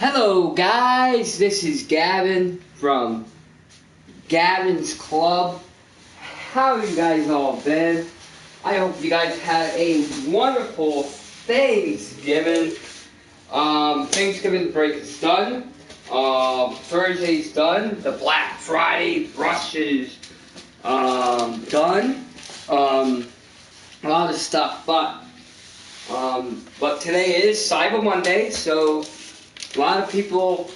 Hello guys, this is Gavin from Gavin's Club. How have you guys all been? I hope you guys had a wonderful Thanksgiving. Thanksgiving break is done. Thursday's done. The Black Friday rush is done. A lot of stuff, but today is Cyber Monday, so a lot of people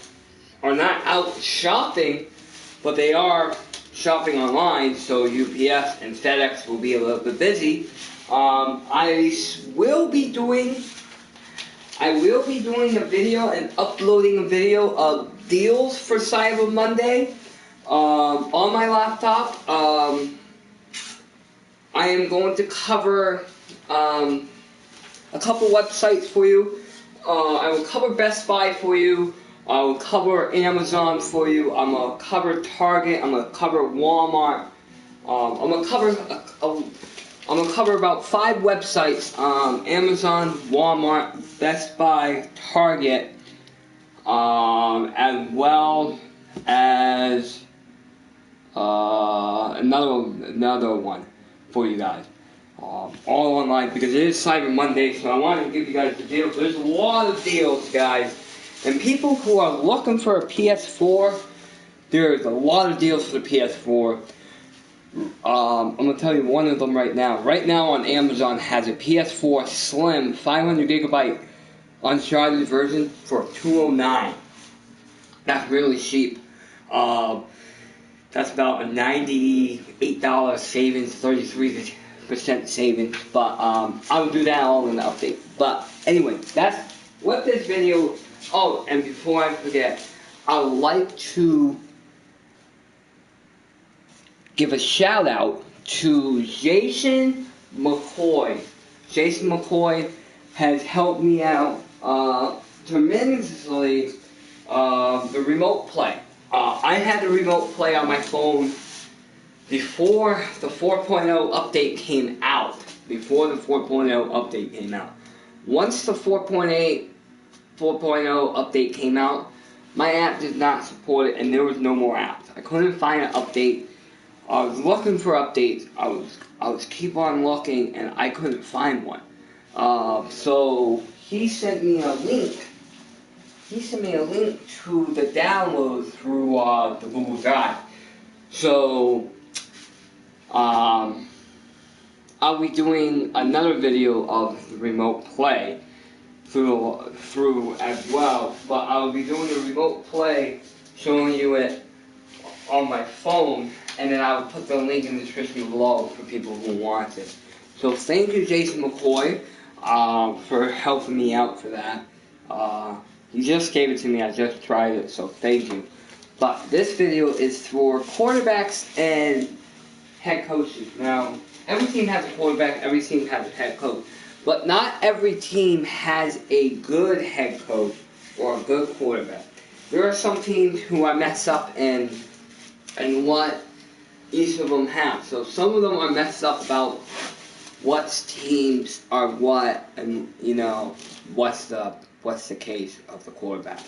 are not out shopping, but they are shopping online, so UPS and FedEx will be a little bit busy. I will be doing a video and uploading a video of deals for Cyber Monday on my laptop. I am going to cover a couple websites for you. I will cover Best Buy for you. I will cover Amazon for you. I'm gonna cover Target. I'm gonna cover Walmart. I'm gonna cover about 5 websites: Amazon, Walmart, Best Buy, Target, as well as another one for you guys. All online, because it is Cyber Monday, so I wanted to give you guys the deals. There's a lot of deals, guys. And people who are looking for a PS4, there's a lot of deals for the PS4. I'm going to tell you one of them right now. Right now on Amazon has a PS4 Slim 500GB Uncharted version for $209. That's really cheap. That's about a $98 savings, 33% savings, but I'll do that all in the update. But anyway, that's what this video. Oh, and before I forget, I would like to give a shout out to Jason McCoy. Jason McCoy has helped me out tremendously. The remote play. I had the remote play on my phone before the 4.0 update came out. Once the 4.0 update came out, my app did not support it, and there was no more apps. I couldn't find an update. I was looking for updates. I was keep on looking, and I couldn't find one. So he sent me a link. He sent me a link to the download through the Google Drive. So I'll be doing another video of the remote play through as well, but I'll be doing the remote play, showing you it on my phone, and then I'll put the link in the description below for people who want it. So thank you, Jason McCoy, for helping me out for that. He just gave it to me. I just tried it, so thank you. But this video is for quarterbacks and head coaches. Now, every team has a quarterback, every team has a head coach. But not every team has a good head coach or a good quarterback. There are some teams who I mess up in what each of them have. So some of them are messed up about what teams are what, and you know, what's the case of the quarterback.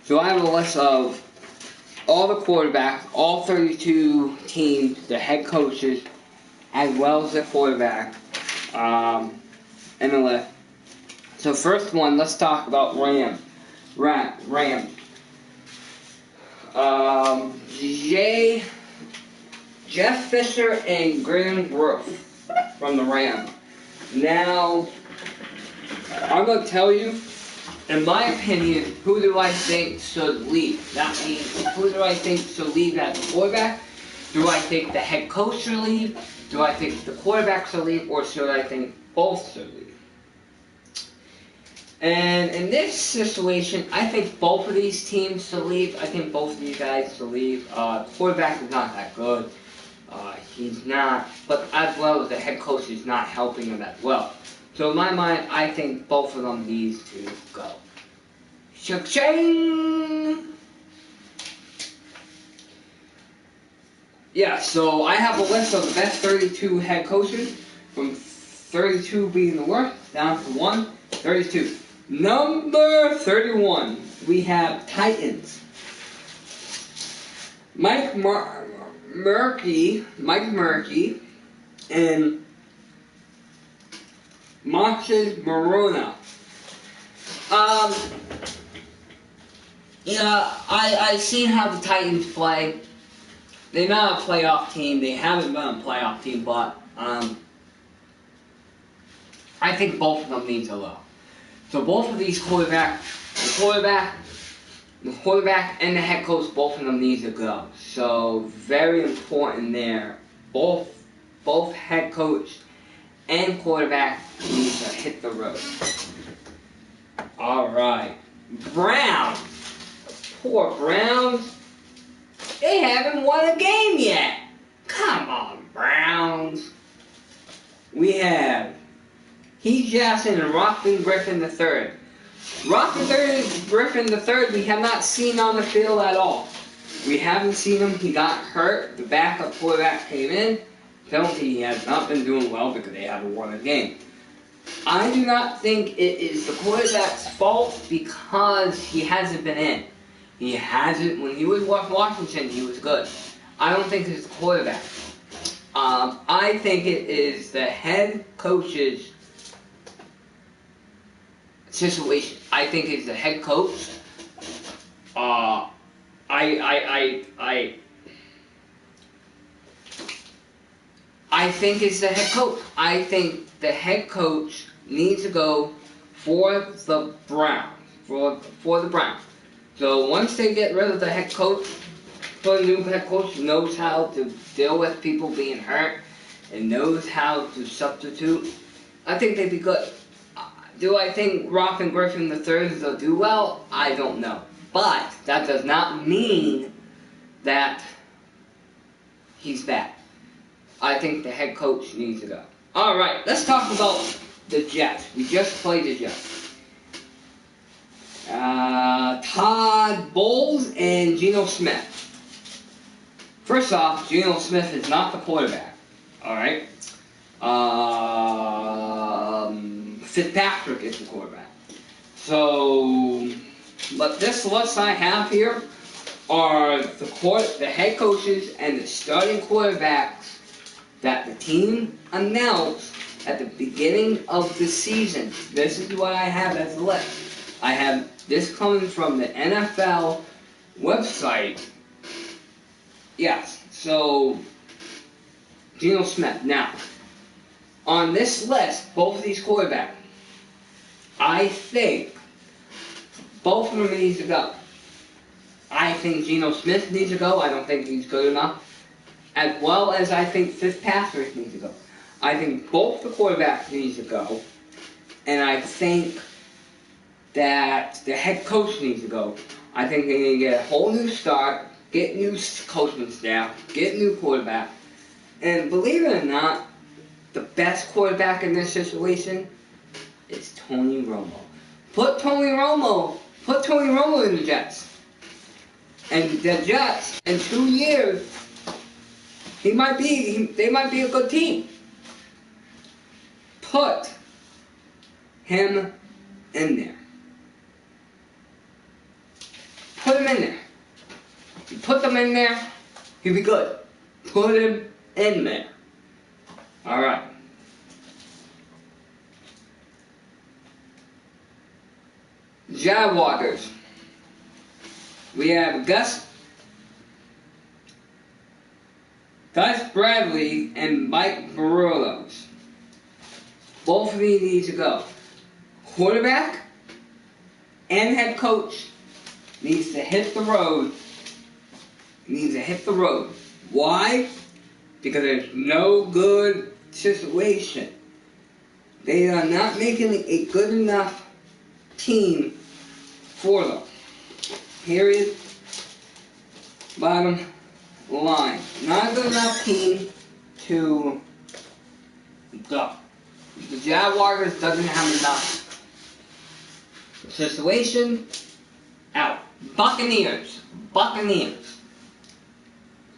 So I have a list of all the quarterbacks, all 32 teams, the head coaches, as well as the quarterback, in the list. So first one, let's talk about Rams. Jeff Fisher and Graham Ruth from the Rams. Now, I'm going to tell you, in my opinion, who do I think should leave? That means, who do I think should leave as a quarterback? Do I think the head coach should leave? Do I think the quarterback should leave? Or should I think both should leave? And in this situation, I think both of these teams should leave. I think both of these guys should leave. The quarterback is not that good. He's not, but as well as the head coach is not helping him as well. So in my mind, I think both of them need to go. Cha-ching! Yeah, so I have a list of the best 32 head coaches, from 32 being the worst, down to 1, 32. Number 31, we have Titans. Mike Murphy, and Marcus Morona. I've seen how the Titans play. They're not a playoff team. They haven't been a playoff team, but I think both of them need to go. So both of these quarterbacks, the quarterback and the head coach, both of them need to go. So very important there. Both head coach and quarterback need to hit the road. All right, Browns. Poor Browns. They haven't won a game yet. Come on, Browns. We have Heath Jackson and Rockland Griffin III. Rockland Griffin III we have not seen on the field at all. We haven't seen him. He got hurt. The backup quarterback came in. Penalty, he has not been doing well because they haven't won a game. I do not think it is the quarterback's fault because he hasn't been in. He hasn't. When he was with Washington, he was good. I don't think it's the quarterback. I think it is the head coach's situation. I think it's the head coach. I think it's the head coach. I think the head coach needs to go for the Browns. For the Browns. So once they get rid of the head coach, the new head coach knows how to deal with people being hurt and knows how to substitute, I think they'd be good. Do I think Rock and Griffin III will do well? I don't know. But that does not mean that he's bad. I think the head coach needs to go. Alright, let's talk about the Jets. We just played the Jets. Todd Bowles and Geno Smith. First off, Geno Smith is not the quarterback. Alright? Fitzpatrick is the quarterback. So, but this list I have here are the head coaches and the starting quarterbacks that the team announced at the beginning of the season. This is what I have as a list. I have this coming from the NFL website. Yes, so Geno Smith. Now, on this list, both of these quarterbacks, I think both of them need to go. I think Geno Smith needs to go. I don't think he's good enough. As well as I think Fitzpatrick needs to go. I think both the quarterbacks need to go. And I think that the head coach needs to go. I think they need to get a whole new start, get new coaching staff, get new quarterback. And believe it or not, the best quarterback in this situation is Tony Romo. Put Tony Romo in the Jets. And the Jets, in 2 years, they might be a good team. Put him in there. Put him in there. You put them in there, he'll be good. Put him in there. Alright. Jaguars. We have Gus Bradley and Mike Barolos. Both of these need to go. Quarterback and head coach needs to hit the road. Why? Because there's no good situation. They are not making a good enough team for them. Period. Bottom line. Not a good enough team to go. The Jaguars doesn't have enough situation. Out. Buccaneers.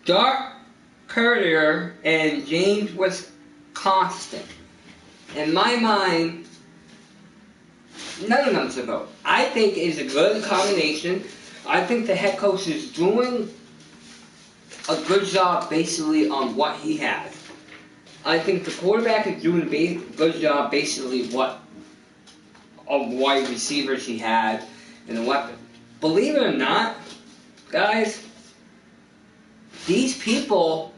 Dark Courier and James Wisconsin. In my mind, none of them should go. I think it's a good combination. I think the head coach is doing a good job basically on what he has. I think the quarterback is doing a good job basically of wide receivers he had and the weapon. Believe it or not, guys, these people,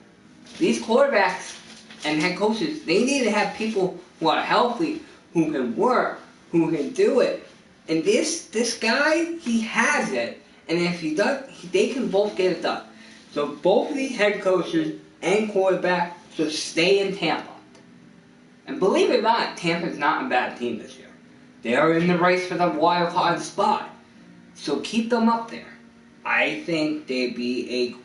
these quarterbacks and head coaches, they need to have people who are healthy, who can work, who can do it. And this guy, he has it. And if he does, they can both get it done. So both of these head coaches and quarterback should stay in Tampa. And believe it or not, Tampa's not a bad team this year. They are in the race for the wild card spot. So keep them up there. I think they'd be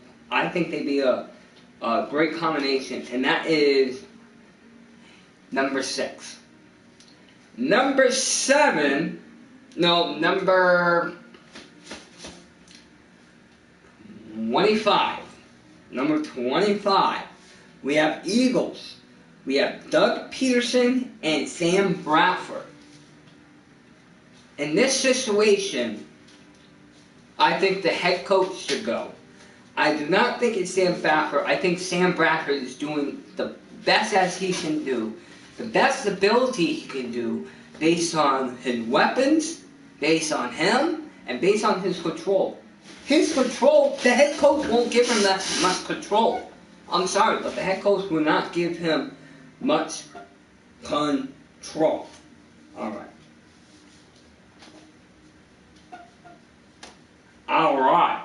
a great combination, and that is number 6. Number 7, number 25. Number 25, we have Eagles. We have Doug Peterson and Sam Bradford. In this situation, I think the head coach should go. I do not think it's Sam Bradford. I think Sam Bradford is doing the best as he can do, the best ability he can do, based on his weapons, based on him, and based on his control. His control, the head coach won't give him that much control. I'm sorry, but the head coach will not give him much control. Alright. Alright.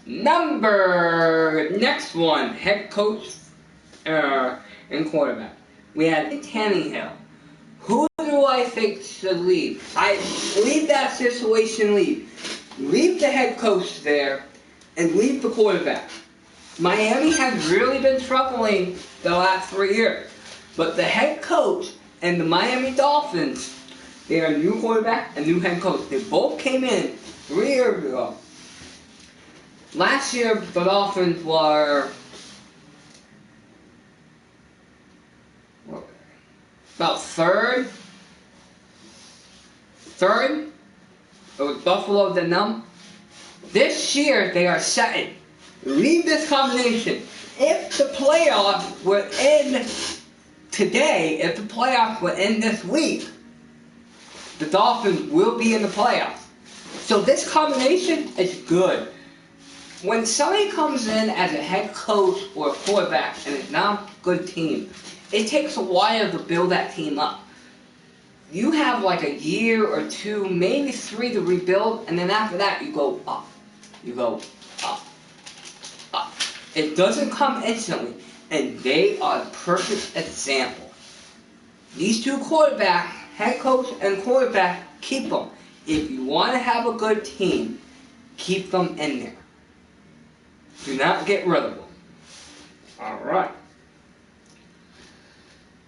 Next one, head coach and quarterback. We had Tannehill. Who do I think should leave? Leave that situation, Leave the head coach there, and leave the quarterback. Miami has really been struggling the last 3 years. But the head coach and the Miami Dolphins, they are a new quarterback and new head coach. They both came in 3 years ago. Last year, the Dolphins were about third. It was Buffalo the numb. This year, they are second. Leave this combination. If the playoffs were in today, if the playoffs were in this week, the Dolphins will be in the playoffs. So this combination is good. When somebody comes in as a head coach or a quarterback and it's not a good team, it takes a while to build that team up. You have like a year or 2, maybe 3 to rebuild, and then after that you go up. You go up. Up. It doesn't come instantly, and they are the perfect example. These two quarterbacks, head coach and quarterback, keep them. If you want to have a good team, keep them in there. Do not get rid of them. Alright.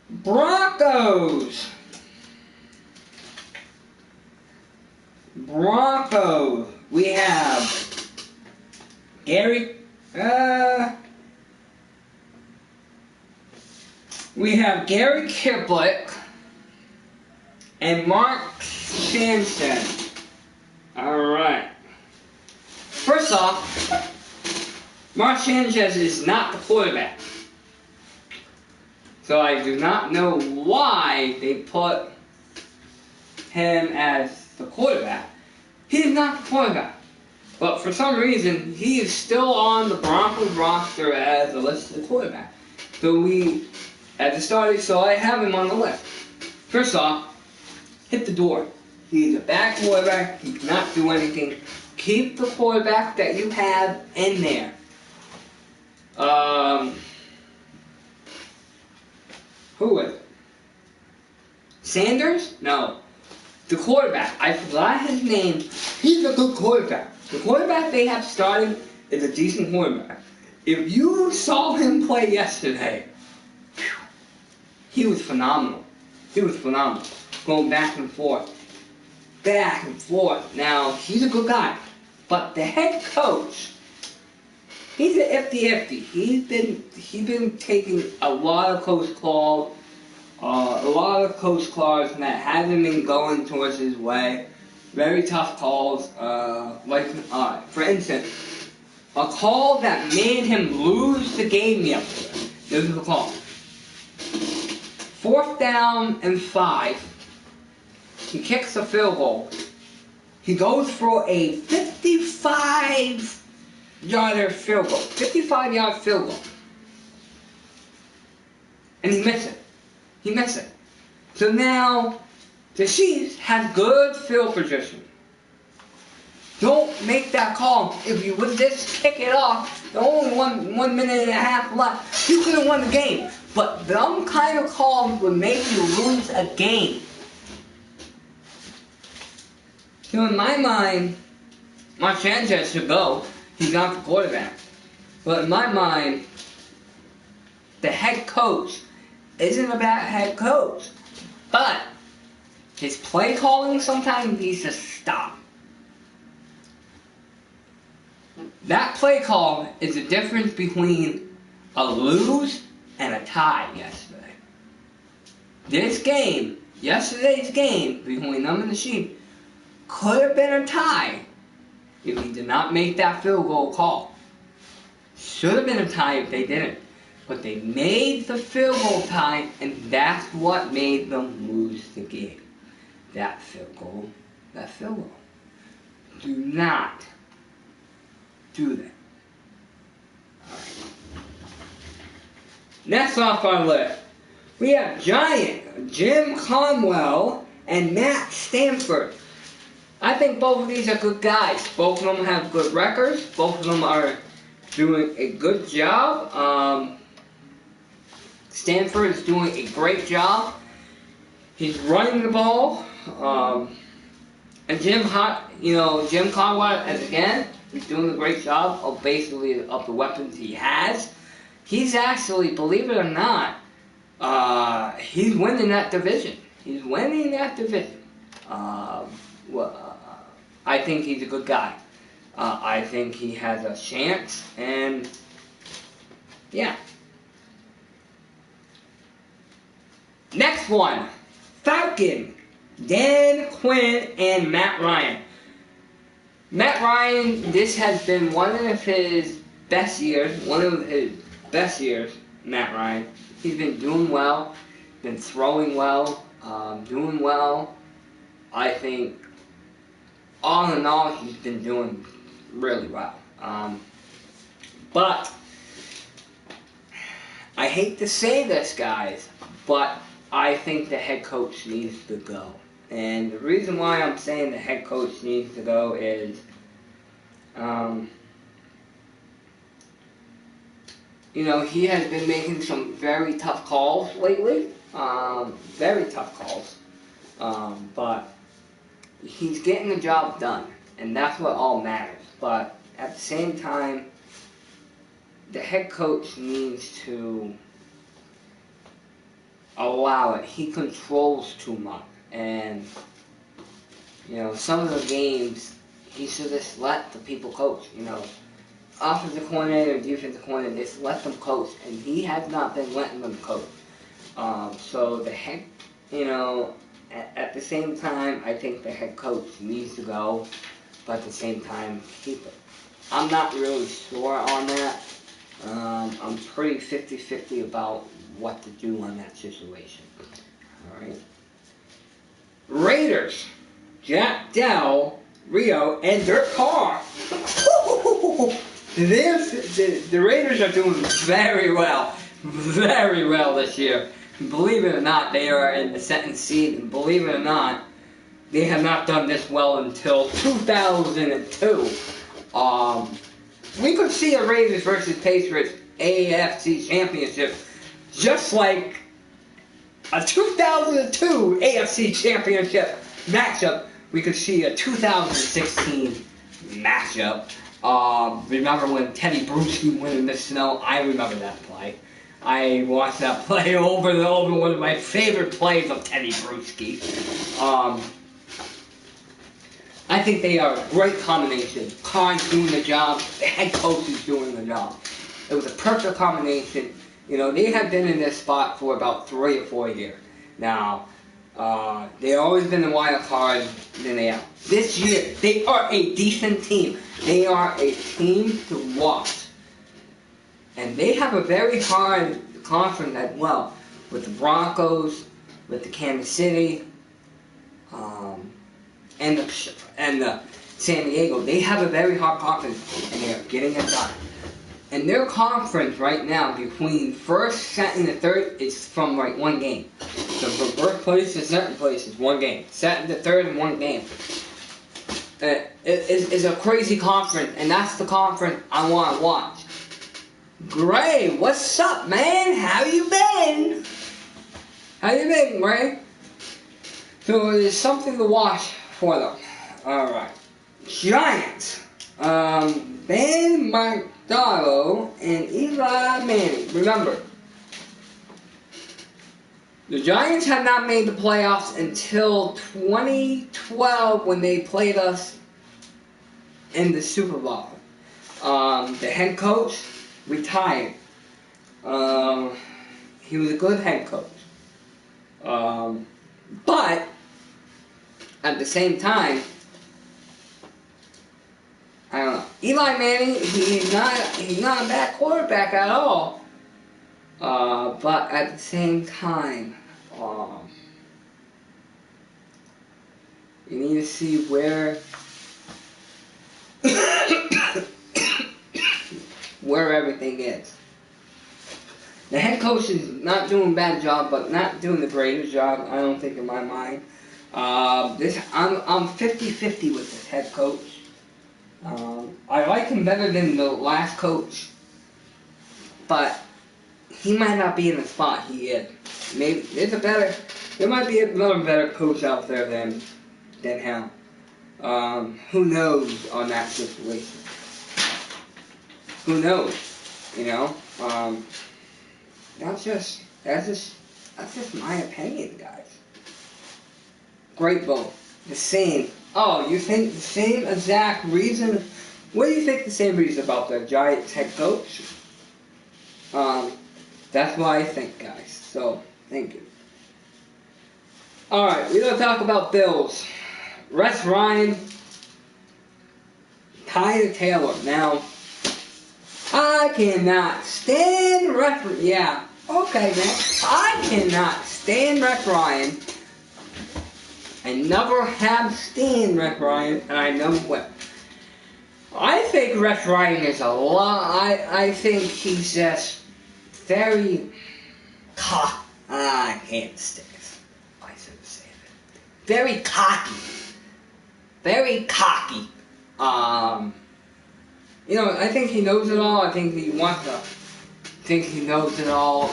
Broncos. We have Gary Kiplick and Mark Sanchez. Alright. First off, Mark Sanchez is not the quarterback. So I do not know why they put him as the quarterback. He is not the quarterback. But for some reason, he is still on the Broncos roster as a listed quarterback. So I have him on the list. First off, hit the door. He's a bad quarterback. He cannot do anything. Keep the quarterback that you have in there. Who is it? Sanders? No. The quarterback. I forgot his name. He's a good quarterback. The quarterback they have starting is a decent quarterback. If you saw him play yesterday, he was phenomenal. He was phenomenal. Going back and forth. Back and forth. Now, he's a good guy. But the head coach, he's an iffy. He's been taking a lot of close calls. A lot of close calls that hasn't been going towards his way. Very tough calls. For instance, a call that made him lose the game yesterday. This is the call. 4th down and 5. He kicks a field goal. He goes for a 55-yard field goal. 55-yard field goal. And he missed it. He missed it. So now, the Chiefs have good field position. Don't make that call. If you would just kick it off, only 1 minute and a half left, you could have won the game. But them kind of calls would make you lose a game. So in my mind, Mark Sanchez should go. He's not the quarterback. But in my mind, the head coach isn't a bad head coach. But his play calling sometimes needs to stop. That play call is the difference between a lose and a tie yesterday. Yesterday's game between them and the Chiefs could have been a tie if he did not make that field goal call. Should have been a tie if they didn't. But they made the field goal tie, and that's what made them lose the game. That field goal. Do not do that. Alright. Next off our list, we have Giant Jim Conwell and Matt Stanford. I think both of these are good guys. Both of them have good records. Both of them are doing a good job. Stanford is doing a great job. He's running the ball. And Jim Conwell, again, he's doing a great job of basically of the weapons he has. He's actually, believe it or not, he's winning that division. I think he's a good guy. I think he has a chance, and yeah. Next one, Falcon, Dan Quinn and Matt Ryan. Matt Ryan, this has been one of his best years. Matt Ryan. He's been doing well, been throwing well, doing well. I think, all in all, he's been doing really well. But, I hate to say this, guys, but I think the head coach needs to go. And the reason why I'm saying the head coach needs to go is, he has been making some very tough calls lately. Very tough calls. But he's getting the job done. And that's what all matters. But at the same time, the head coach needs to allow it. He controls too much. And, some of the games, he should just let the people coach. Offensive coordinator, defensive coordinator, just let them coach. And he has not been letting them coach. So the head, at the same time, I think the head coach needs to go. But at the same time, keep it. I'm not really sure on that. I'm pretty 50-50 about what to do on that situation. Alright. Raiders. Jack Del Rio and Dirk Carr. The Raiders are doing very well this year. Believe it or not, they are in the second seed, and believe it or not, they have not done this well until 2002. We could see a Raiders versus Patriots AFC Championship, just like a 2002 AFC Championship matchup. We could see a 2016 matchup. Remember when Teddy Bruschi went in the snow? I remember that play. I watched that play over and over. One of my favorite plays of Teddy Bruschi. I think they are a great combination. Carr's doing the job. The head coach is doing the job. It was a perfect combination. They have been in this spot for about 3 or 4 years. Now, they've always been a wild card than they are. This year, they are a decent team. They are a team to watch. And they have a very hard conference as well, with the Broncos, with the Kansas City, and the San Diego. They have a very hard conference, and they are getting it done. And their conference right now, between first, second, and third, is from like one game. So from first place to second place is one game. Second to third in one game. It's a crazy conference, and that's the conference I want to watch. Gray, what's up, man? How you been? How you been, Gray? So there's something to watch for them. Alright. Giants. Ben McDonald and Eli Manning. Remember, the Giants had not made the playoffs until 2012 when they played us in the Super Bowl. The head coach retired. He was a good head coach. But at the same time, I don't know. Eli Manning, he's not a bad quarterback at all. But at the same time, you need to see where where everything is. The head coach is not doing a bad job, but not doing the greatest job, I don't think, in my mind. I'm 50-50 with this head coach. I like him better than the last coach, but he might not be in the spot he is. Maybe there might be another better coach out there than him. Who knows on that situation? Who knows? You know? That's just my opinion, guys. Great vote. The same. Oh, you think the same exact reason? What do you think the same reason about the Giants head coach? That's what I think, guys. So, thank you. Alright, we're going to talk about Bills. Rex Ryan, Tyler Taylor. Now, I cannot stand Rex. Yeah, okay, man. I cannot stand Rex Ryan. I never have stand Rex Ryan, and I never will. I think Rex Ryan is a lot. I think he's just very I can't stand it. I shouldn't say it. Very cocky. Very cocky. You know, I think he knows it all. I think he wants to think he knows it all.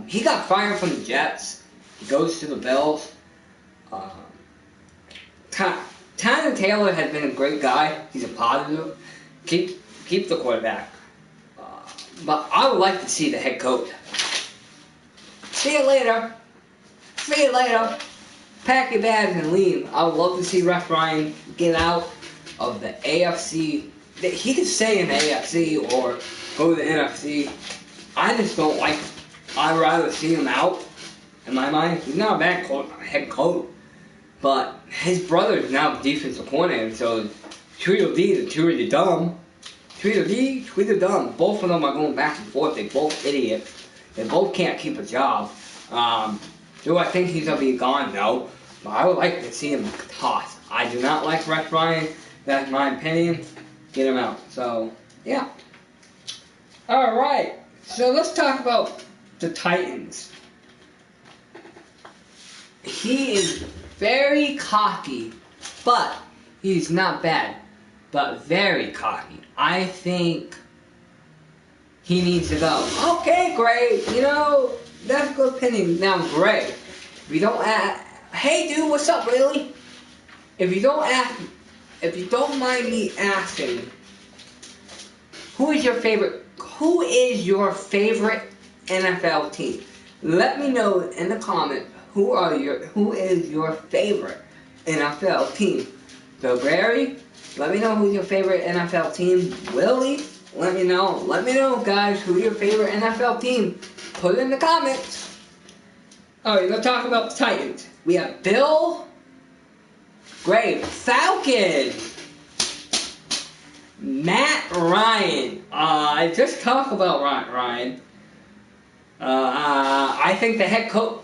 He got fired from the Jets. He goes to the Bills. Tyler Taylor has been a great guy. He's a positive. Keep the quarterback. But I would like to see the head coach. See you later. See you later. Pack your bags and leave. I would love to see Rex Ryan get out of the AFC. He could stay in the AFC or go to the NFC. I just don't like him. I'd rather see him out. In my mind, he's not a bad head coach. But his brother is now the defensive coordinator, so Tweedledee and Tweedledee dumb. Tweedledee, Tweedledum. Both of them are going back and forth. They're both idiots. They both can't keep a job. Do I think he's going to be gone? No. But I would like to see him tossed. I do not like Rex Ryan. That's my opinion. Get him out. So, yeah. Alright. So let's talk about the Titans. He is very cocky, but he's not bad. But very cocky. I think he needs to go. Okay, great. You know, that's a good opinion. Now, Gray, if you don't ask, hey dude, what's up, really? If you don't mind me asking, who is your favorite NFL team? Let me know in the comments who is your favorite NFL team. So Barry, let me know who's your favorite NFL team. Willie, let me know. Let me know, guys, who's your favorite NFL team. Put it in the comments. Alright, let's talk about the Titans. We have Bill, great, Falcons, Matt Ryan. I just talked about Ryan. I think the head coach.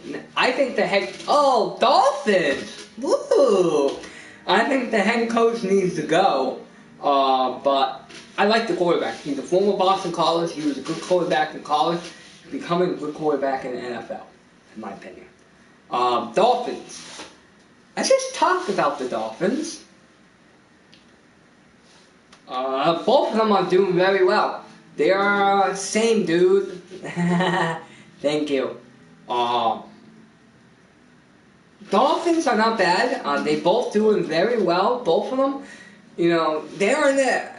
Dolphins. Woo! I think the head coach needs to go. But I like the quarterback. He's a former Boston College. He was a good quarterback in college. He's becoming a good quarterback in the NFL, in my opinion. Dolphins. I just talked about the Dolphins. Both of them are doing very well. They are same dude. Thank you. Dolphins are not bad. They both doing very well. Both of them. You know, they're in the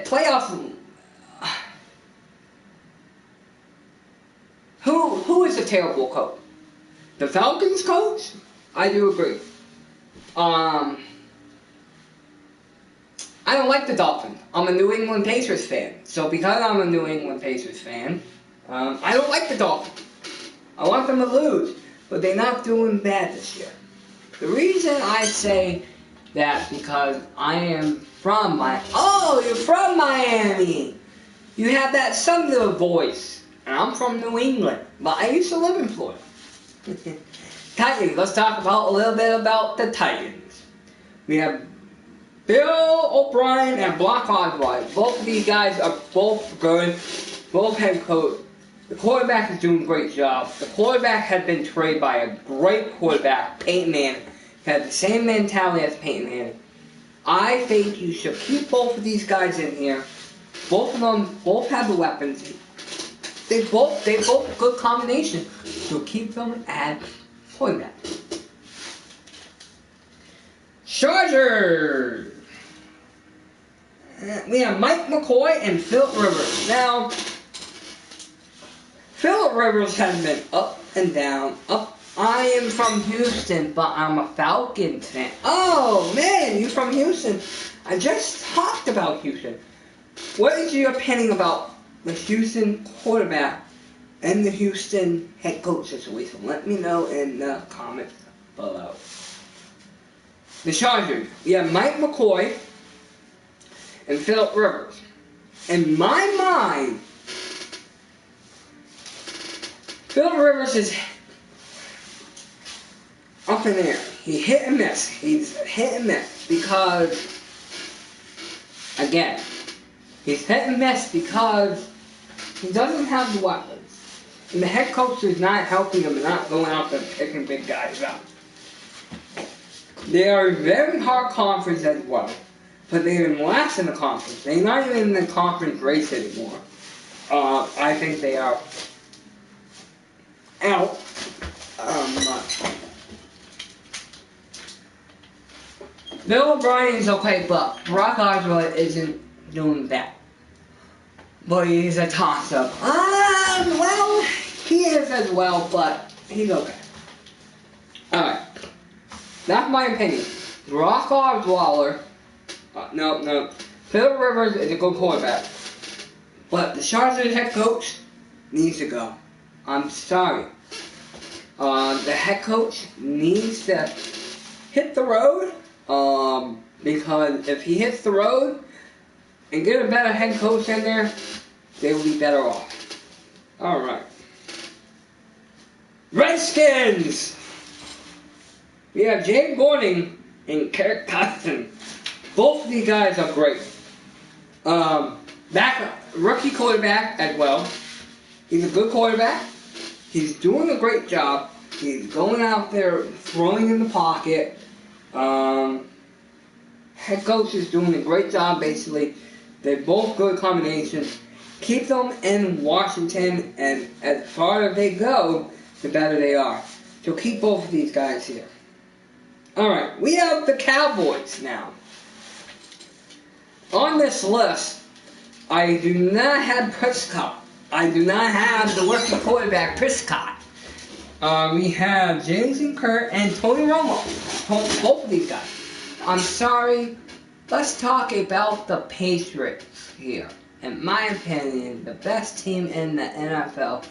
playoffs. Who is a terrible coach? The Falcons coach? I do agree. I don't like the Dolphins. I'm a New England Pacers fan. So because I'm a New England Pacers fan, I don't like the Dolphins. I want them to lose. But they're not doing bad this year. The reason I say that because I am from you're from Miami. You have that Southern voice. And I'm from New England. But I used to live in Florida. Titans. Let's talk about a little bit about the Titans. We have Bill O'Brien and Brock Osweiler. Both of these guys are both good. Both head coach. The quarterback is doing a great job. The quarterback had been trained by a great quarterback, Peyton Manning. He had the same mentality as Peyton Manning. I think you should keep both of these guys in here. Both of them both have the weapons. They both good combination. So keep them at quarterback. Chargers. We have Mike McCoy and Philip Rivers. Now, Philip Rivers has been up and down. I am from Houston, but I'm a Falcons fan. Oh, man, you're from Houston. I just talked about Houston. What is your opinion about the Houston quarterback and the Houston head coach situation? Let me know in the comments below. The Chargers. We have Mike McCoy and Philip Rivers. In my mind, Philip Rivers is up in the air. He hit and miss. He's hit and miss because, again, he's hit and miss because he doesn't have the weapons. And the head coach is not helping him and not going out there picking big guys up. They are a very hard conference as well. But they're in last in the conference. They're not even in the conference race anymore. I think they are out. Bill O'Brien's okay, but Brock Osweiler isn't doing that. But he's a toss-up. Well, he is as well, but he's okay. Alright. That's my opinion. Brock Osweiler, no. Philip Rivers is a good quarterback. But the Chargers head coach needs to go. I'm sorry. The head coach needs to hit the road. Because if he hits the road and get a better head coach in there, they will be better off. Alright. Redskins! We have Jay Gordon and Kirk Cousins. Both of these guys are great. Rookie quarterback as well. He's a good quarterback. He's doing a great job. He's going out there, throwing in the pocket. Head coach is doing a great job, basically. They're both good combinations. Keep them in Washington, and as far as they go, the better they are. So keep both of these guys here. Alright, we have the Cowboys now. On this list, I do not have Prescott. I do not have the rookie quarterback, Prescott. We have Jason Kurt and Tony Romo. Both of these guys. I'm sorry. Let's talk about the Patriots here. In my opinion, the best team in the NFL,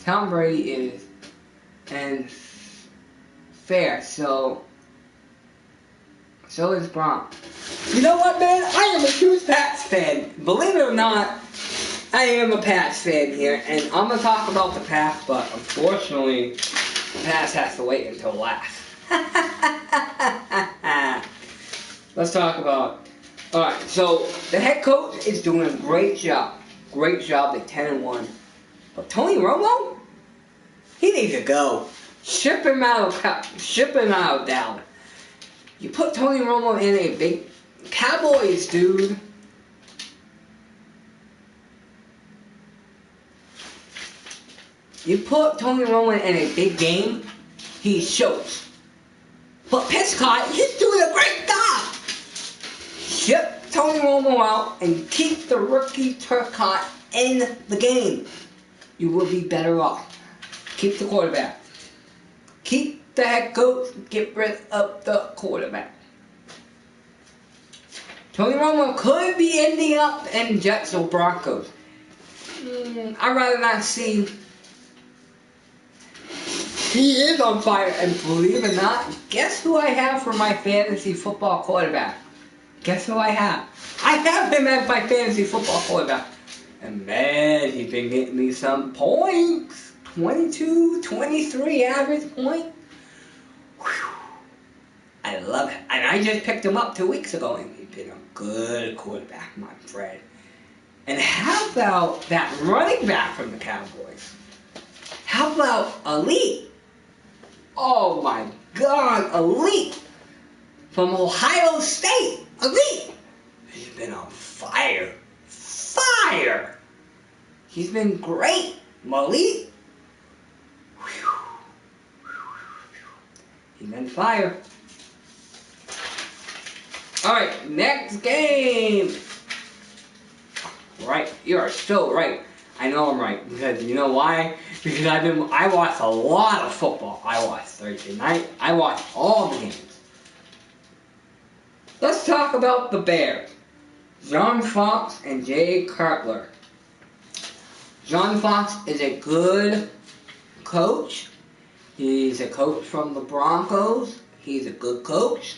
Tom Brady is, and fair, so is Gronk. You know what, man? I am a huge Pats fan. Believe it or not, I am a Pats fan here, and I'm going to talk about the Pats, but unfortunately, the Pats has to wait until last. Let's talk about... Alright, so the head coach is doing a great job. Great job, they're 10-1. But Tony Romo? He needs to go. Ship him out of Dallas. You put Tony Romo in a big... Cowboys, dude. You put Tony Romo in a big game, he shows. But Prescott, he's doing a great job. Ship Tony Romo out and keep the rookie Prescott in the game. You will be better off. Keep the quarterback. Keep the head coach. Get rid of the quarterback. Tony Romo could be ending up in Jets or Broncos. I'd rather not see. He is on fire, and believe it or not, guess who I have for my fantasy football quarterback? Guess who I have? I have him as my fantasy football quarterback. And man, he's been getting me some points. 22, 23 average point. Whew. I love it. And I just picked him up 2 weeks ago, and he's been a good quarterback, my friend. And how about that running back from the Cowboys? How about Elite? Oh my God, Elite from Ohio State. Elite. He's been on fire. Fire. He's been great. Elite. He's been fire. Alright, next game. Right, you are so right. I know I'm right, because you know why? Because I watched a lot of football. I watched Thursday night. I watched all the games. Let's talk about the Bears. John Fox and Jay Cutler. John Fox is a good coach. He's a coach from the Broncos. He's a good coach.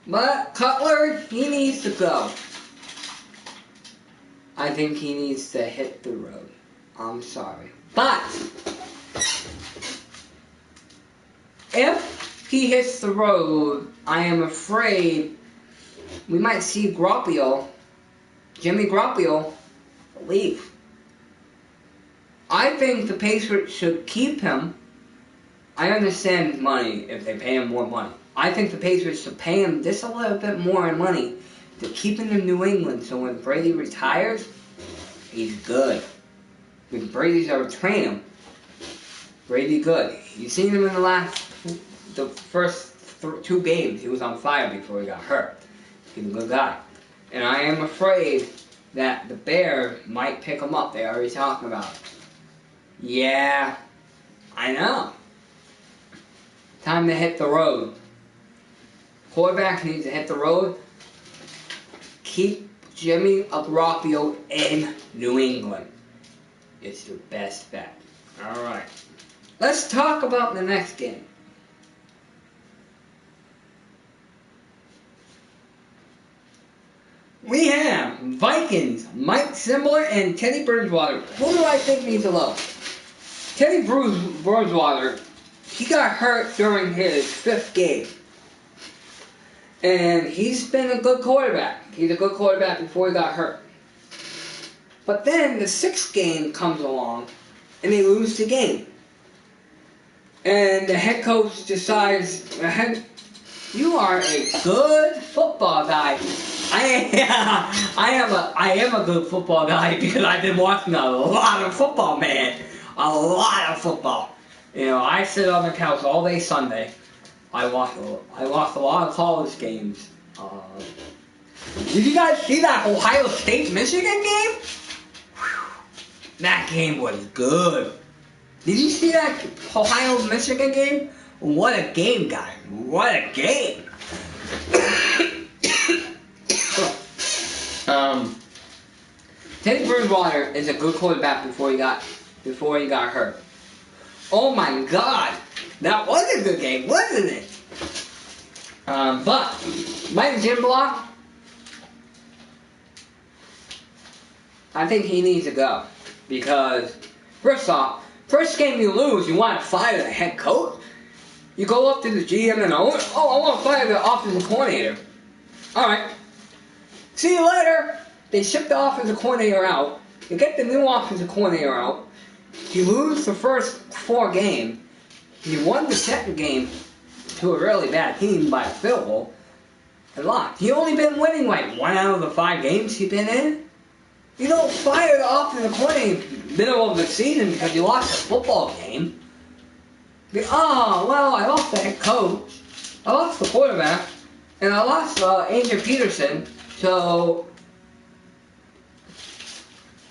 But Cutler, he needs to go. I think he needs to hit the road. I'm sorry. But if he hits the road, I am afraid we might see Jimmy Garoppolo, leave. I think the Patriots should keep him. I understand money if they pay him more money. I think the Patriots should pay him just a little bit more money to keep him in New England, so when Brady retires, he's good. When Brady's ever train him, Brady good. You've seen him in the first 2 games. He was on fire before he got hurt. He's a good guy. And I am afraid that the Bears might pick him up. They're already talking about it. Yeah, I know. Time to hit the road. Quarterback needs to hit the road. Keep Jimmy Garoppolo in New England. It's your best bet. Alright. Let's talk about the next game. We have Vikings, Mike Zimmer, and Teddy Bridgewater. Who do I think needs a low? Teddy Bridgewater, he got hurt during his 5th game. And he's been a good quarterback. He's a good quarterback before he got hurt. But then the 6th game comes along, and they lose the game. And the head coach decides, you are a good football guy. I am a good football guy because I've been watching a lot of football, man. A lot of football. You know, I sit on the couch all day Sunday. I watch a lot of college games. Did you guys see that Ohio State-Michigan game? Whew. That game was good. Did you see that Ohio-Michigan game? What a game, guys. What a game. Teddy Bridgewater is a good quarterback before he got hurt. Oh my God. That was a good game, wasn't it? But Mike Jim Block, I think he needs to go. Because, first off, first game you lose, you want to fire the head coach? You go up to the GM and owner, I want to fire the offensive coordinator. Alright. See you later. They ship the offensive coordinator out. You get the new offensive coordinator out. You lose the first 4 games. You won the second game to a really bad team by a field goal. And lost. You only been winning like 1 out of the 5 games you've been in. You don't fire the offensive coordinator in the middle of the season because you lost a football game. Oh, well, I lost the head coach. I lost the quarterback. And I lost Andrew Peterson. So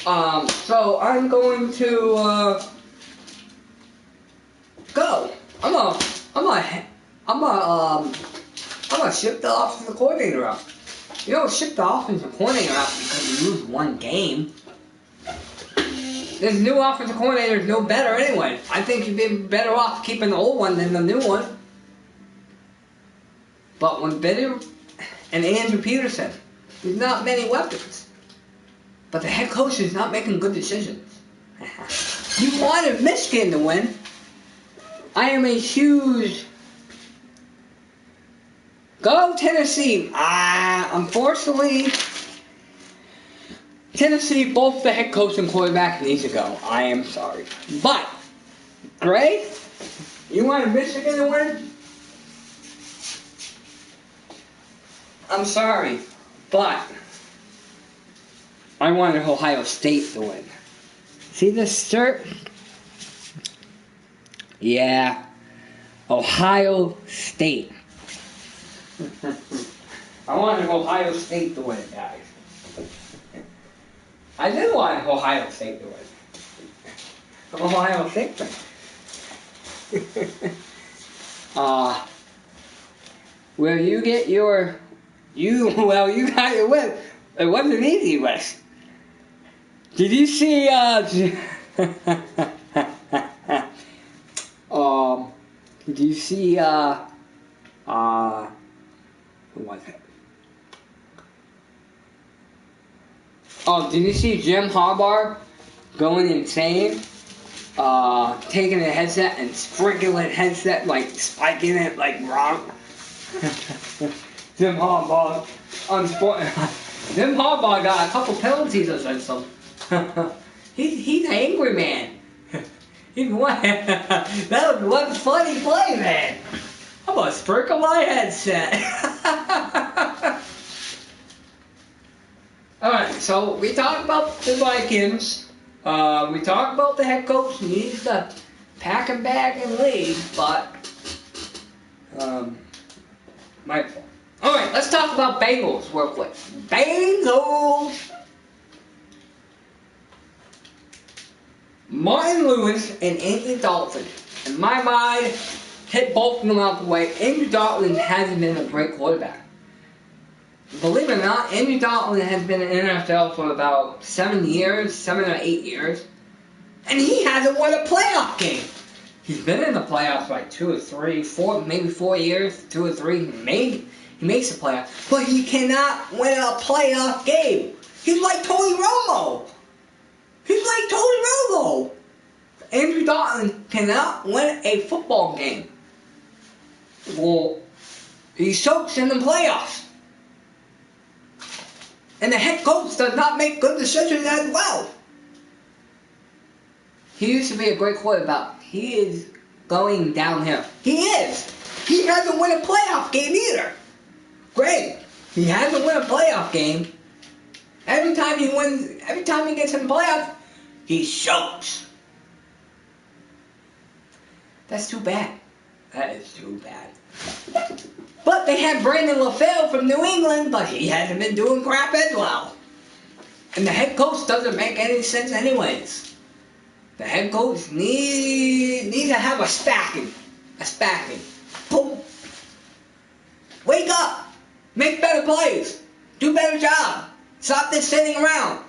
I'm going to go. I'm gonna ship the offensive coordinator out. You don't ship the offensive coordinator out because you lose 1 game. This new offensive coordinator is no better anyway. I think you'd be better off keeping the old one than the new one. But when Bitter and Andrew Peterson, there's not many weapons. But the head coach is not making good decisions. You wanted Michigan to win. I am a huge... Go Tennessee! Unfortunately, Tennessee, both the head coach and quarterback needs to go. I am sorry. But, Gray, you wanted Michigan to win? I'm sorry, but I wanted Ohio State to win. See this shirt? Yeah, Ohio State. I wanted Ohio State to win, guys. I did want Ohio State to win. Ohio State win. Where you get your... You got your win. It wasn't an easy win. Did you see, did you see, who was it? Oh, did you see Jim Harbaugh going insane? Taking a headset and sprinkling headset, like spiking it like rock. Jim Harbaugh, Jim Harbaugh got a couple penalties against him. He's an angry man. That was one funny play, man. I'm gonna sprinkle my headset. Alright, so we talked about the Vikings. We talked about the head coach needs to pack a bag and leave, but my fault. Alright, let's talk about Bengals real quick. Bengals! Martin Lewis and Andy Dalton, in my mind, hit both of them out the way. Andy Dalton hasn't been a great quarterback. Believe it or not, Andy Dalton has been in the NFL for about 7 years, 7 or 8 years, and he hasn't won a playoff game. He's been in the playoffs like 2 or 3, 4, maybe 4 years, 2 or 3, maybe. He makes the playoffs, but he cannot win a playoff game. He's like Tony Romo. He's like Tony Romo. Andrew Dalton cannot win a football game. Well, he soaks in the playoffs. And the head coach does not make good decisions as well. He used to be a great quarterback. He is going downhill. He is. He hasn't won a playoff game either. Great. He hasn't won a playoff game. Every time he gets in the playoffs, he chokes. That's too bad. That is too bad. But they had Brandon LaFleur from New England, but he hasn't been doing crap as well. And the head coach doesn't make any sense anyways. The head coach needs to have a spacking. A spacking. Boom. Wake up. Make better plays. Do a better job. Stop this sitting around.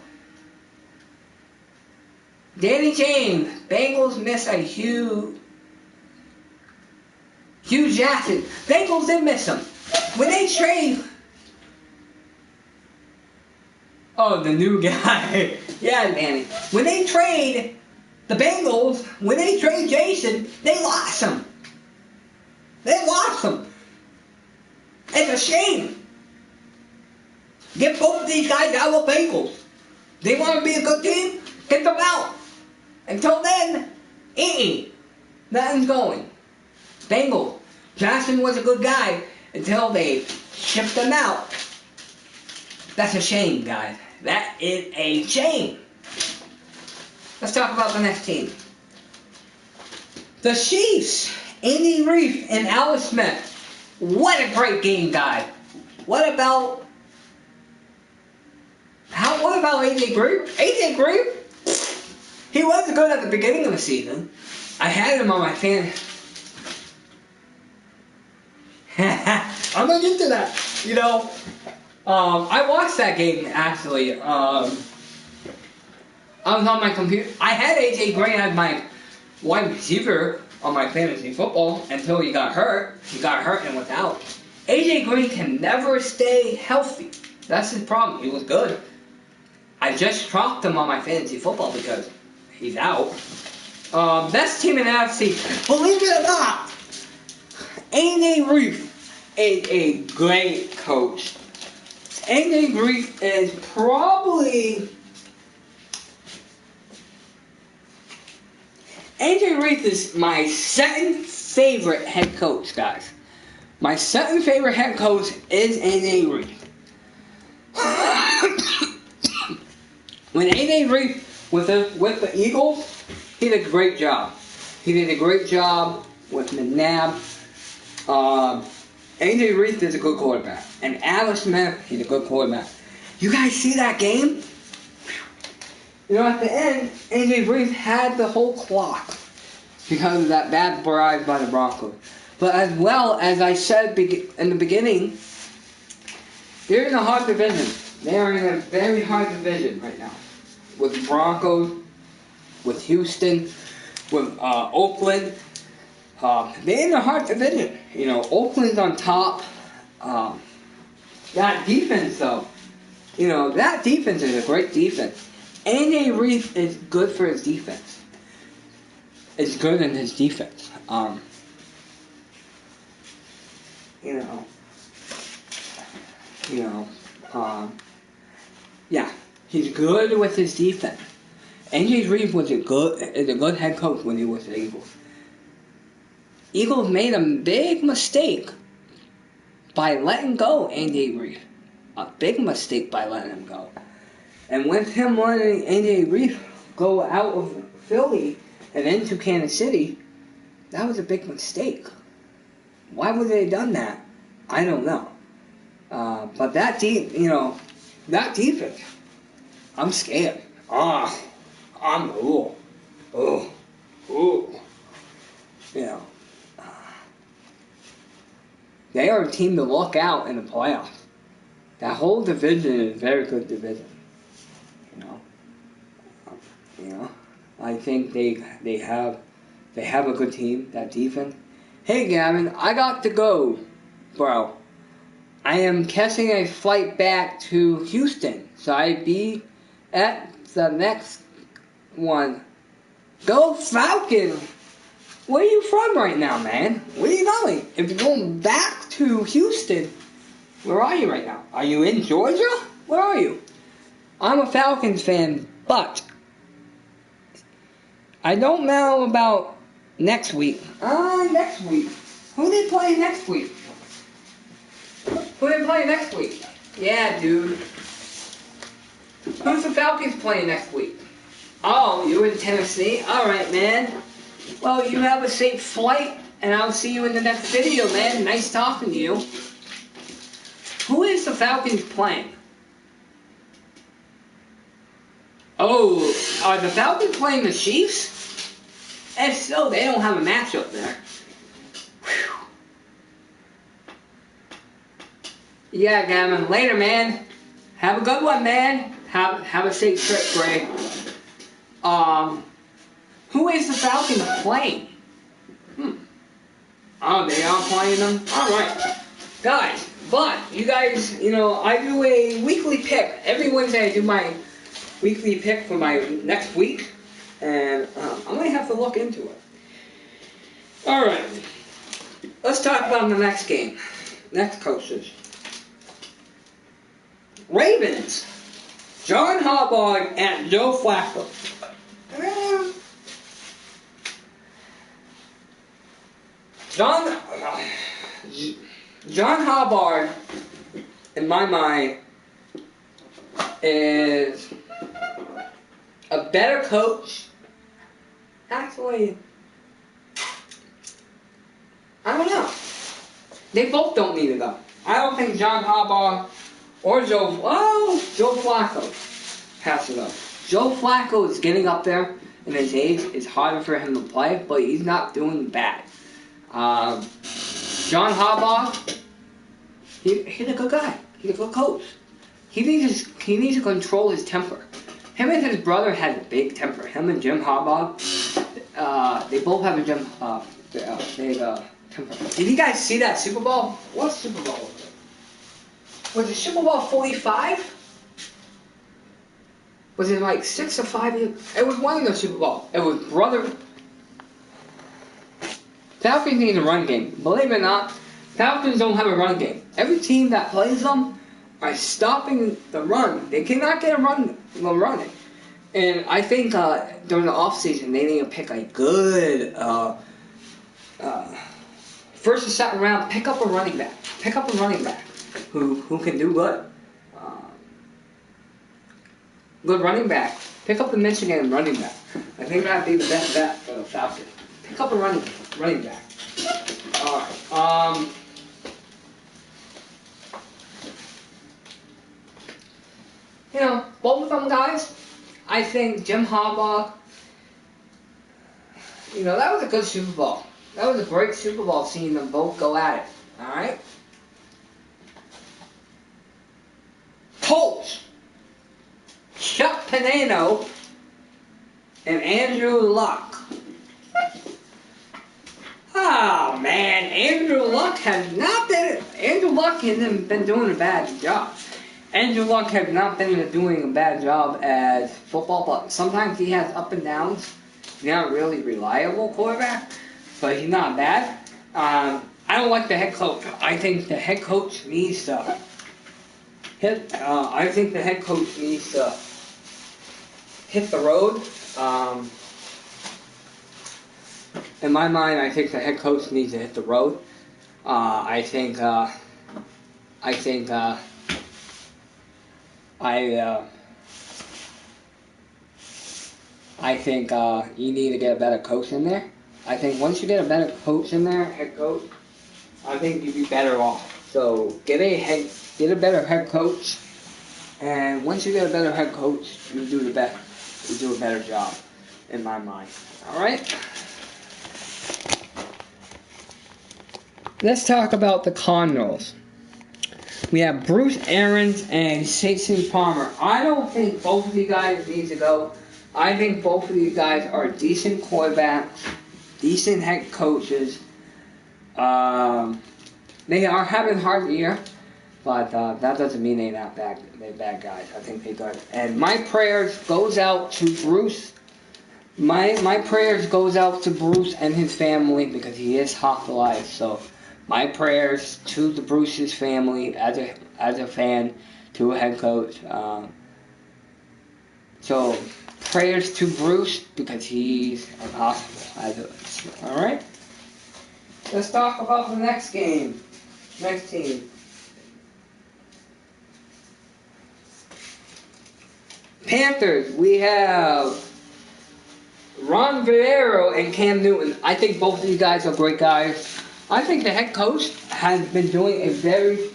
Danny James. Bengals miss a huge... Hugh Jackson. Bengals did miss him. When they trade... Oh, the new guy. Yeah, Danny. When they trade the Bengals, when they trade Jason, they lost him. They lost him. It's a shame. Get both of these guys out of the Bengals. They want to be a good team? Get them out. Until then, nothing's going. Bengals. Jackson was a good guy until they shipped him out. That's a shame, guys. That is a shame. Let's talk about the next team. The Chiefs. Andy Reid and Alex Smith. What a great game, guys. What about AJ Green? AJ Green? He was good at the beginning of the season. I had him on my fan. I'm not into that. You know, I watched that game actually. I was on my computer. I had AJ Green as my wide receiver on my fantasy football until he got hurt. He got hurt and was out. AJ Green can never stay healthy. That's his problem. He was good. I just dropped him on my fantasy football because he's out. Best team in the NFC. Believe it or not, AJ Reid is a great coach. AJ Reid is probably... AJ Reid is my second favorite head coach, guys. My second favorite head coach is AJ Reid. When AJ Reid with the Eagles, he did a great job. He did a great job with McNabb. AJ Reid is a good quarterback. And Alex Smith, he's a good quarterback. You guys see that game? You know, at the end, AJ Reid had the whole clock because of that bad bribe by the Broncos. But as well, as I said in the beginning, they're in a hard division. They are in a very hard division right now. With Broncos, with Houston, with Oakland. They're in a hard division. You know, Oakland's on top. That defense, though. You know, that defense is a great defense. AJ Reid is good for his defense. It's good in his defense. Yeah, he's good with his defense. AJ Reid is a good head coach when he was the Eagles. Eagles made a big mistake by letting go AJ Reid. A big mistake by letting him go. And with him letting AJ Reid go out of Philly and into Kansas City, that was a big mistake. Why would they have done that? I don't know. But that defense, I'm scared. You know, they are a team to look out in the playoffs. That whole division is a very good division. You know, I think they have a good team. That defense. Hey Gavin, I got to go, bro. I am catching a flight back to Houston, so I'll be at the next one. Go Falcons! Where are you from right now, man? Where are you going? If you're going back to Houston, where are you right now? Are you in Georgia? Where are you? I'm a Falcons fan, but I don't know about next week. Next week. Who they play next week? Who they play next week? Yeah, dude. Who's the Falcons playing next week? Oh, you're in Tennessee? Alright, man. Well, you have a safe flight, and I'll see you in the next video, man. Nice talking to you. Who is the Falcons playing? Oh, are the Falcons playing the Chiefs? If so, they don't have a matchup there. Whew. Yeah, Gavin. Later, man. Have a good one, man. Have a safe trip, Greg. Who is the Falcons playing? Oh, they are playing them? Alright. Guys, but you guys, I do a weekly pick. Every Wednesday I do my weekly pick for my next week. And I'm going to have to look into it. Alright. Let's talk about the next game. Next coaches. Ravens. John Harbaugh and Joe Flacco. John Harbaugh, in my mind, is a better coach. Actually, I don't know. They both don't need to go. I don't think John Harbaugh or Joe Flacco has to go. Joe Flacco is getting up there in his age. It's harder for him to play, but he's not doing bad. John Harbaugh, he's a good guy. He's a good coach. He needs to control his temper. Him and his brother had a big temper. Him and Jim Harbaugh, they both have a big temper. Did you guys see that Super Bowl? What Super Bowl was it? Was it Super Bowl 45? Was it like 6 or 5 years? It was one of the Super Bowl. It was brother. Falcons need a run game. Believe it or not, Falcons don't have a run game. Every team that plays them are stopping the run. They cannot get a run running. And I think during the offseason, they need to pick a good first or second round. Pick up a running back. Pick up a running back who can do good. Good running back. Pick up the Michigan running back. I think that'd be the best bet for the Falcons. Pick up a running back. Alright. Both of them guys, I think Jim Harbaugh, that was a good Super Bowl. That was a great Super Bowl seeing them both go at it. Alright? Colts. Chuck Panano and Andrew Luck. Oh man, Andrew Luck hasn't been doing a bad job. Andrew Luck has not been doing a bad job as football, but sometimes he has up and downs. He's not a really reliable quarterback, but he's not bad. I don't like the head coach. I think the head coach needs to hit the road. In my mind, I think the head coach needs to hit the road. I think you need to get a better coach in there. I think once you get a better coach in there, head coach, I think you'd be better off. So get a better head coach, and once you get a better head coach, you do a better job, in my mind. All right. Let's talk about the Cardinals. We have Bruce Arians and Jason Palmer. I don't think both of you guys need to go. I think both of you guys are decent quarterbacks, decent head coaches. They are having a hard year, but that doesn't mean they're not bad. They're bad guys. I think they're good. And my prayers goes out to Bruce. My prayers goes out to Bruce and his family because he is hospitalized. So my prayers to the Bruce's family as a fan, to a head coach. So prayers to Bruce because he's in hospital. All right. Let's talk about the next game. Next team. Panthers. We have Ron Rivera and Cam Newton. I think both of you guys are great guys. I think the head coach has been doing a very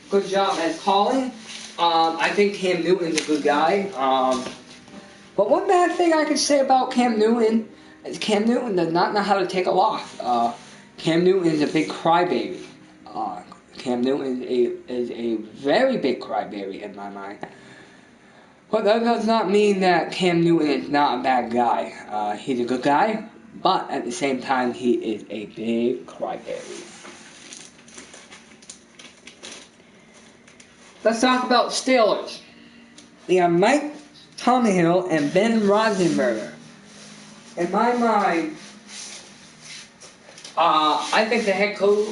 good job at calling. I think Cam Newton's a good guy. But one bad thing I can say about Cam Newton is Cam Newton does not know how to take a loss. Cam Newton is a big crybaby. Cam Newton is a very big crybaby in my mind. But that does not mean that Cam Newton is not a bad guy. He's a good guy, but at the same time, he is a big crybaby. Let's talk about Steelers. We have Mike Tomahhill and Ben Roethlisberger. In my mind, I think the head coach,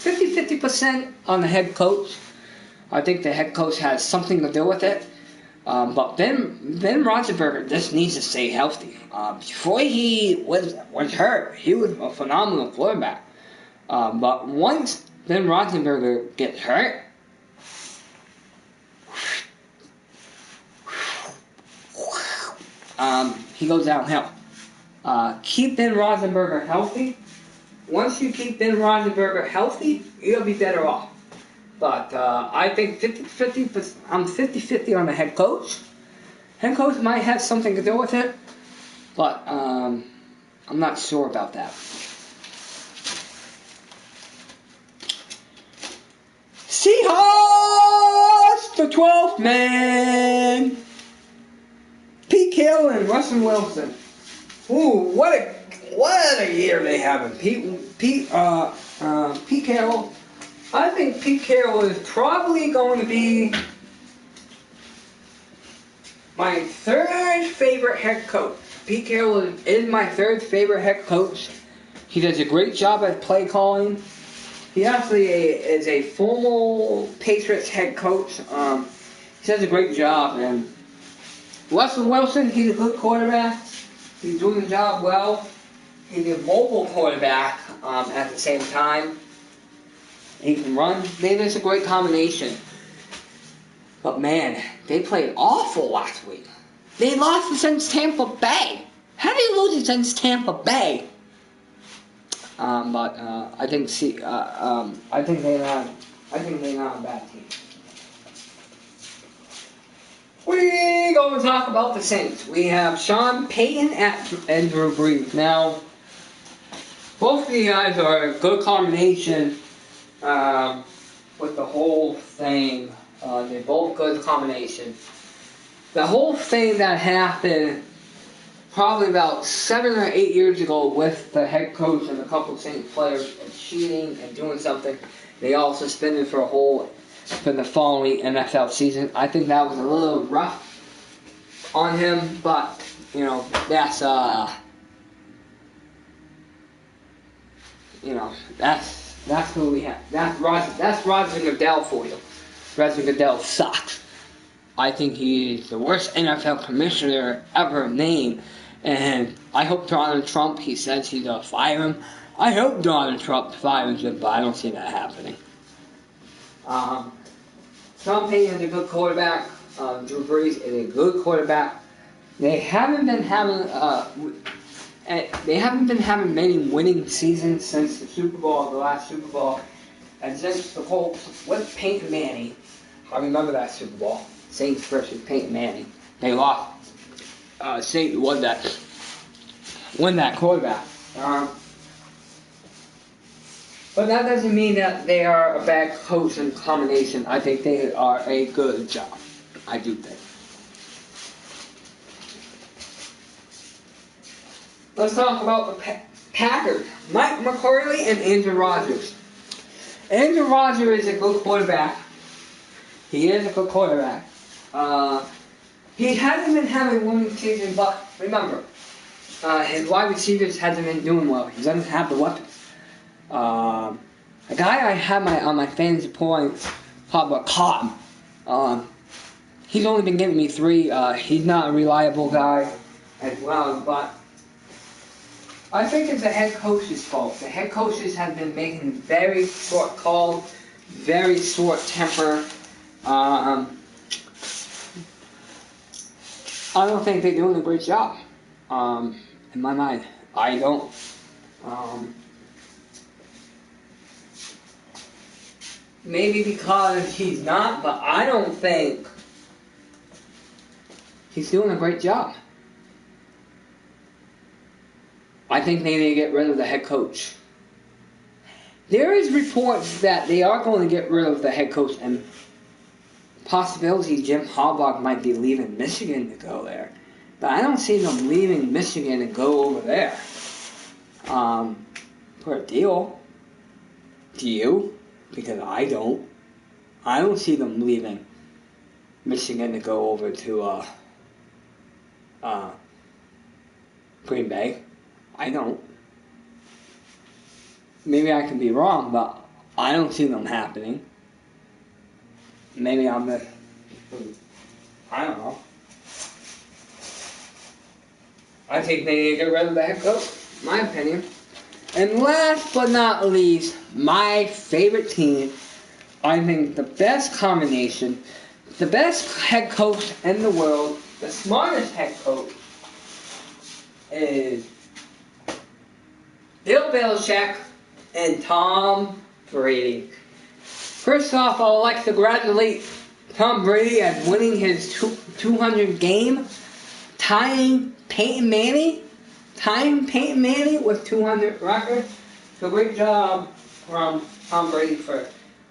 50% on the head coach. I think the head coach has something to do with it. But Ben Roethlisberger just needs to stay healthy. Before he was hurt, he was a phenomenal quarterback. But once Ben Roethlisberger gets hurt, he goes downhill. Keep Ben Roethlisberger healthy. Once you keep Ben Roethlisberger healthy, you'll be better off. But I think 50-50, I'm 50-50 on the head coach. Head coach might have something to do with it, but I'm not sure about that. Seahawks, the 12th man. Pete Carroll and Russell Wilson. Ooh, what a year they have. Pete Carroll. I think Pete Carroll is probably going to be my third favorite head coach. Pete Carroll is my third favorite head coach. He does a great job at play calling. He actually is a formal Patriots head coach. He does a great job. And Russell Wilson, he's a good quarterback. He's doing the job well. He's a mobile quarterback at the same time. He can run. Maybe it's a great combination. But man, they played awful last week. They lost against Tampa Bay. How do you lose against Tampa Bay? But I think they're not a bad team. We're going to talk about the Saints. We have Sean Payton and Drew Brees. Now, both of these guys are a good combination with the whole thing. They're both good combination. The whole thing that happened probably about 7 or 8 years ago with the head coach and a couple of Saints players of cheating and doing something, they all suspended for the following NFL season. I think that was a little rough on him, but that's who we have. That's Roger Goodell for you. Roger Goodell sucks. I think he's the worst NFL commissioner ever named, and I hope Donald Trump. He says he's gonna fire him. I hope Donald Trump fires him, but I don't see that happening. Sean Payton is a good quarterback. Drew Brees is a good quarterback. They haven't been having many winning seasons since the Super Bowl, the last Super Bowl, and since the whole with Peyton Manning. I remember that Super Bowl, Saints versus Peyton Manning. They lost. Saints won that quarterback. But that doesn't mean that they are a bad coach and combination. I think they are a good job. I do think. Let's talk about the Packers. Mike McCarthy and Andrew Rodgers. Andrew Rodgers is a good quarterback. He is a good quarterback. He hasn't been having winning season, but remember, his wide receivers hasn't been doing well. He doesn't have the weapons. A guy I have on my fantasy points, Pablo Cotton. He's only been giving me 3. He's not a reliable guy as well, but I think it's the head coach's fault. The head coaches have been making very short calls, very short temper. I don't think they're doing a great job. In my mind, I don't. Maybe because he's not, but I don't think he's doing a great job. I think they need to get rid of the head coach. There is reports that they are going to get rid of the head coach, and possibility Jim Harbaugh might be leaving Michigan to go there. But I don't see them leaving Michigan to go over there for a deal. Do you? Because I don't. I don't see them leaving Michigan to go over to Green Bay. I don't. Maybe I can be wrong, but I don't see them happening. Maybe I don't know. I think they need to get rid of the head coach, my opinion. And last but not least, my favorite team, I think the best combination, the best head coach in the world, the smartest head coach, is Bill Belichick and Tom Brady. First off, I would like to congratulate Tom Brady at winning his 200 game, tying Peyton Manning with 200 record. So great job from Tom Brady for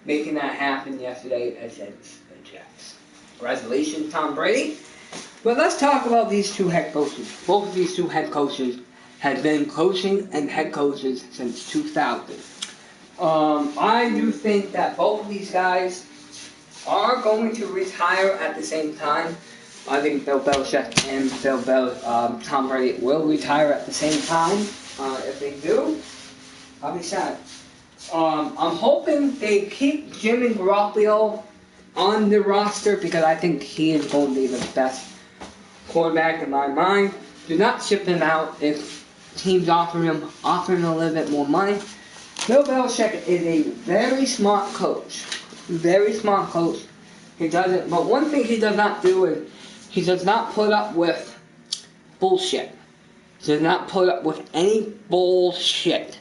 making that happen yesterday against the Jets. Congratulations, Tom Brady. But let's talk about these two head coaches. Both of these two head coaches have been coaching and head coaches since 2000. I do think that both of these guys are going to retire at the same time. I think Bill Belichick and Tom Brady will retire at the same time. If they do, I'll be sad. I'm hoping they keep Jimmy Garoppolo on the roster because I think he is going to be the best quarterback in my mind. Do not ship him out if teams offer him a little bit more money. Bill Belichick is a very smart coach. Very smart coach. He doesn't, but one thing he does not do is he does not put up with bullshit. He does not put up with any bullshit.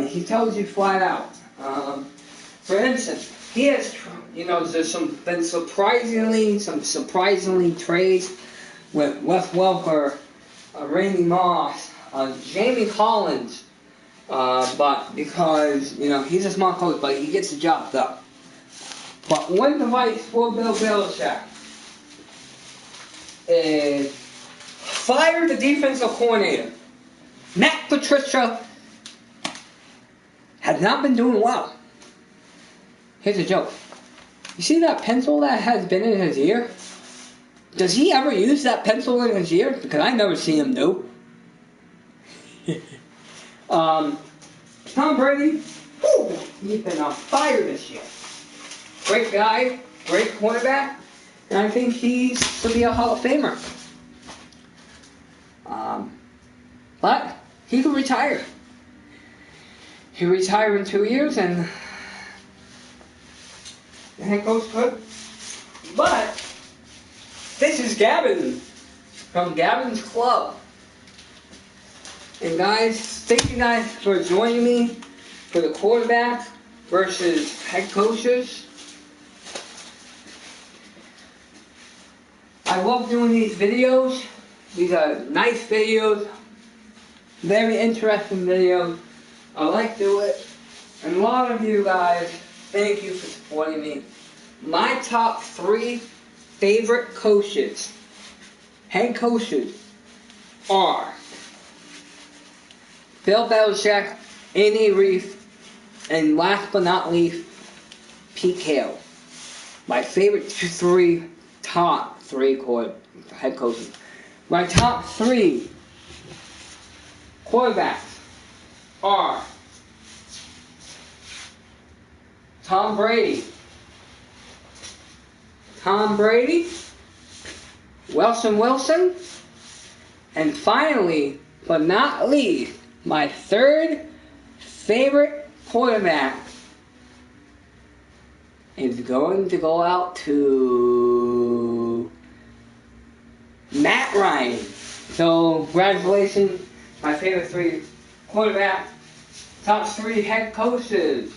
He tells you flat out. For instance, he has, there's been surprisingly trades with Wes Welker, Randy Moss, Jamie Collins. But because, he's a smart coach, but he gets the job done. But one device for Bill Belichick is fire the defensive coordinator. Matt Patricia has not been doing well. Here's a joke. You see that pencil that has been in his ear? Does he ever use that pencil in his ear? Because I never see him do. Tom Brady, he's been on fire this year. Great guy, great quarterback, and I think he's to be a Hall of Famer. But he could retire. He retired in 2 years, and the head coach could. But this is Gavin from GavinClub. And guys, thank you guys for joining me for the quarterback versus head coaches. I love doing these videos. These are nice videos, very interesting videos. I like to do it. And a lot of you guys, thank you for supporting me. My top 3 favorite coaches, head coaches, are Bill Belichick, Andy Reid, and last but not least, Pete Carroll. My favorite top 3 head coaches. My top 3 quarterbacks are Tom Brady, Wilson, and finally, but not least, my 3rd favorite quarterback is going to go out to Matt Ryan. So, congratulations, my favorite 3 quarterbacks. Top 3 head coaches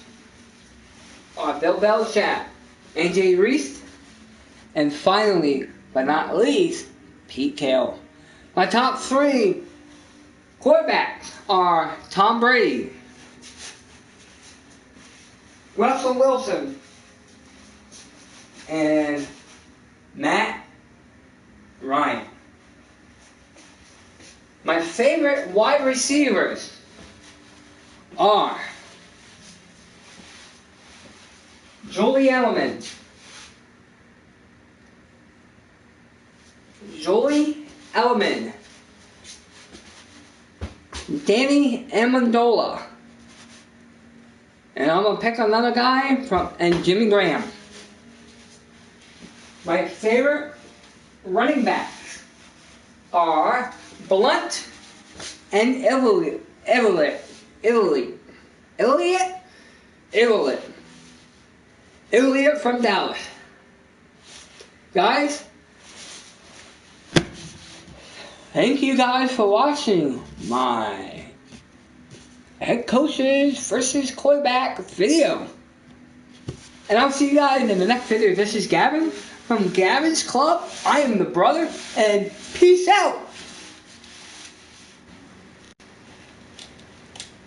are Bill Belichick, A.J. Reese, and finally, but not least, Pete Carroll. My top 3 quarterbacks are Tom Brady, Russell Wilson, and Matt Ryan. My favorite wide receivers are Julie Elliman. Julie Elliman. Danny Amendola. And I'm going to pick another guy and Jimmy Graham. My favorite running backs are Blunt and Elliott from Dallas. Guys, thank you guys for watching my head coaches versus quarterback video. And I'll see you guys in the next video. This is Gavin from Gavin's Club. I am the brother, and peace out.